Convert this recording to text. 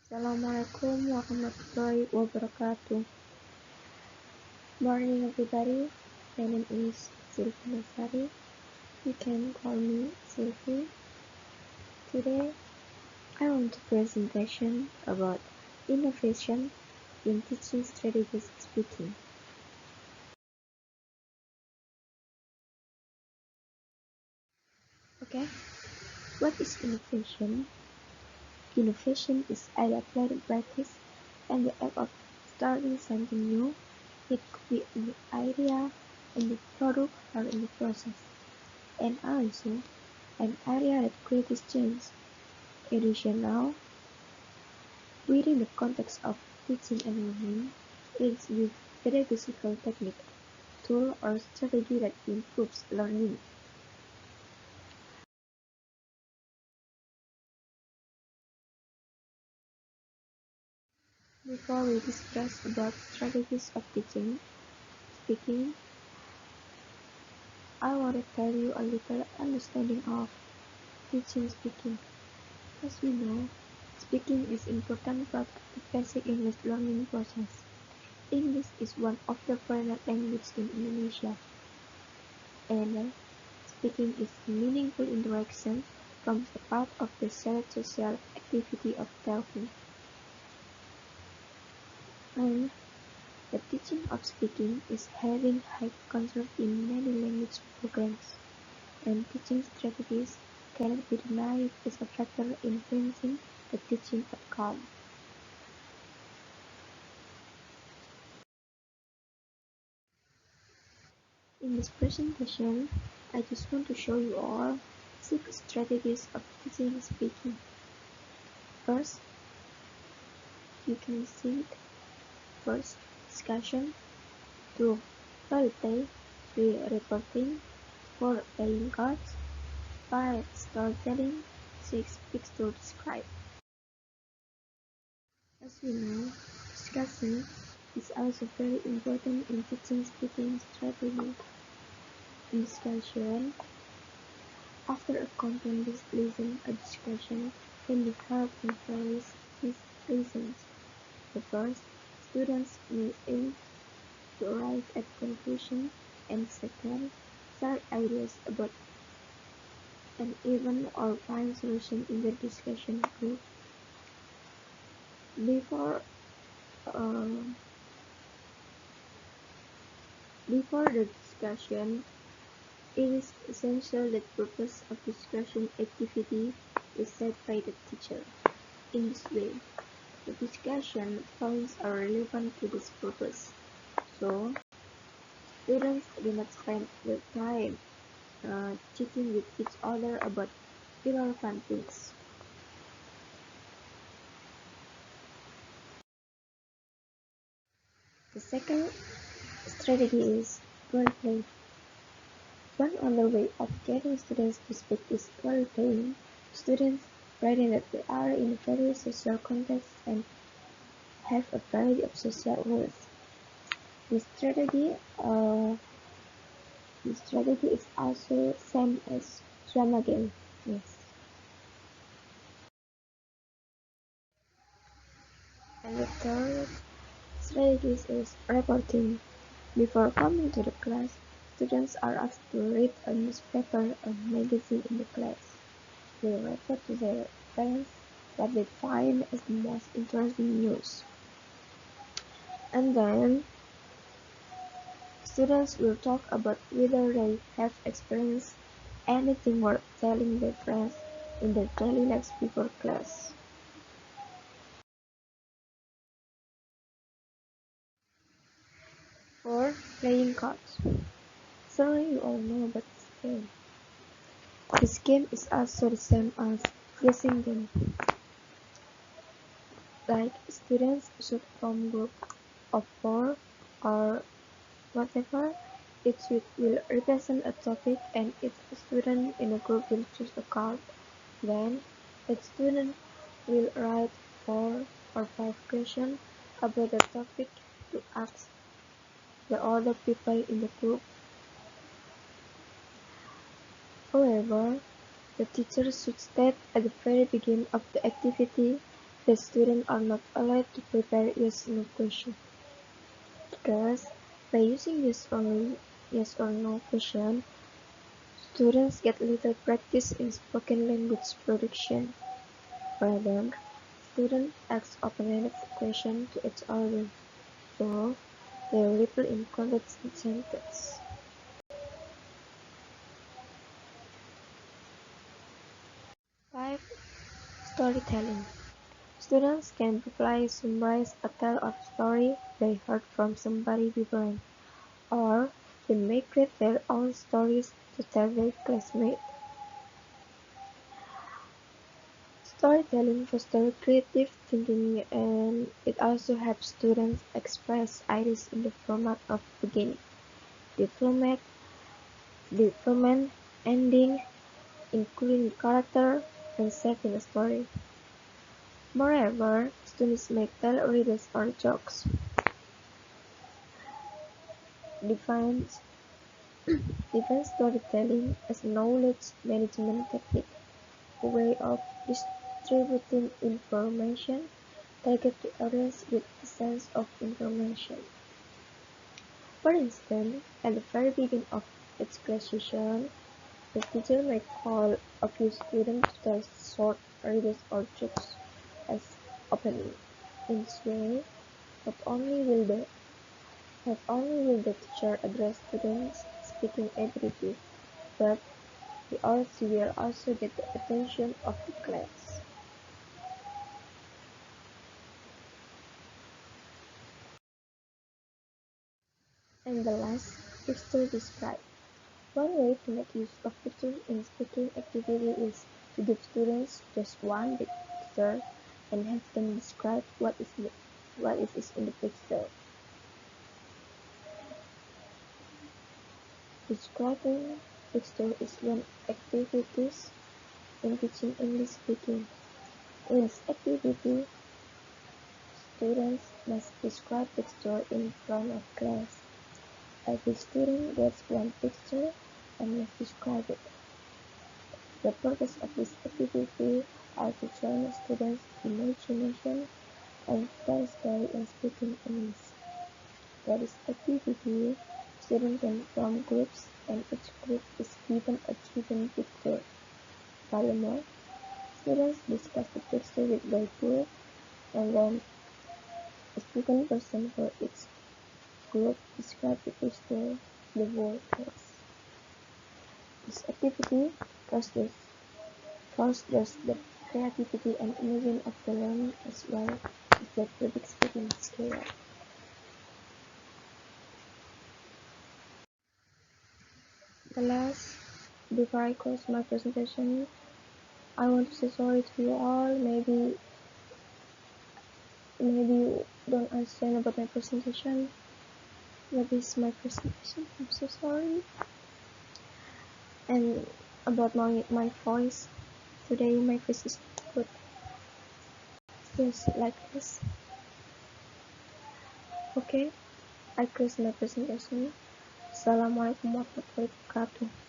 Assalamualaikum warahmatullahi wabarakatuh. Morning everybody. My name is Sylvie Nasari. You can call me Sylvie. Today I want to presentation about innovation in teaching strategies speaking. Okay, what is innovation? Innovation is either applied practice and the act of starting something new. It could be a new idea, a new product, or a new process, and also an area that creates change. Additional, within the context of teaching and learning, it is with pedagogical technique, tool, or strategy that improves learning. Before we discuss about strategies of teaching, speaking, I want to tell you a little understanding of teaching speaking. As we know, speaking is important part of the basic English learning process. English is one of the foreign languages in Indonesia, and speaking is meaningful interaction forms a part of the shared social activity of talking. And the teaching of speaking is having high concern in many language programs, and teaching strategies cannot be denied as a factor influencing the teaching outcome. In this presentation, I just want to show you all 6 strategies of teaching speaking. First, you can see it. First, discussion. 2. Role play. 3. Reporting. 4. Playing cards. 5. Storytelling. 6. Picture describe. As we know, discussing is also very important in teaching speaking strategy. In discussion, after a content-based lesson, a discussion can be held in various lessons. The first, students may aim to arrive at conclusion, and second, share ideas about an event or find solution in the discussion group. Before the discussion, it is essential that the purpose of discussion activity is set by the teacher. In this way, the discussion points are relevant to this purpose, so students do not spend their time chatting with each other about irrelevant things. The second strategy is role play. One other way of getting students to speak is role playing. Students pretend that they are in various social contexts and have a variety of social roles. This strategy is also same as drama game. Yes. And the third strategy is reporting. Before coming to the class, students are asked to read a newspaper or magazine in the class. They report to their friends what they find as the most interesting news. And then, students will talk about whether they have experienced anything worth telling their friends in their daily lives before class. Or playing cards. Certainly you all know about this game. This game is also the same as guessing game. Like students should form group of 4 or whatever. Each will represent a topic and each student in a group will choose a card. Then each student will write 4 or 5 questions about the topic to ask the other people in the group. However, the teacher should state at the very beginning of the activity The students are not allowed to prepare yes/no questions. Thus, by using yes or no question, students get little practice in spoken language production. Rather, students ask open-ended questions to each other, so they ripple in context sentences. 5. Storytelling. Students can briefly summarize a tale of story they heard from somebody different, or they may create their own stories to tell their classmates. Storytelling fosters creative thinking and it also helps students express ideas in the format of beginning, development, ending, including character, and setting a story. Moreover, students may tell riddles or jokes. Defines storytelling as a knowledge management technique, a way of distributing information targeted to areas with a sense of information. For instance, at the very beginning of each class session, the teacher may call a few students to tell short riddles or jokes as opening. In this way, not only will the teacher address students' speaking ability, but he or she will also get the attention of the class. And the last, picture describe. One way to make use of pictures in speaking activity is to give students just one big picture and have them describe what is in the picture. Describing picture is one activity in teaching English speaking. In this activity, students must describe picture in front of class. Every student gets one picture and must describe it. The purpose of this activity are to train students' imagination and tell story in speaking English. For this activity, students can form groups and each group is given a given picture. Furthermore, students discuss the picture with their group and then a second person for each group describes the picture to the whole class. This activity fosters the creativity and imaging of the learning as well as the public speaking skill. The last, before I close my presentation, I want to say sorry to you all. Maybe you don't understand about my presentation, but this is my presentation. I'm so sorry. And about my voice, today my voice is good. Just like this. Okay, I close my presentation. Assalamualaikum warahmatullahi wabarakatuh.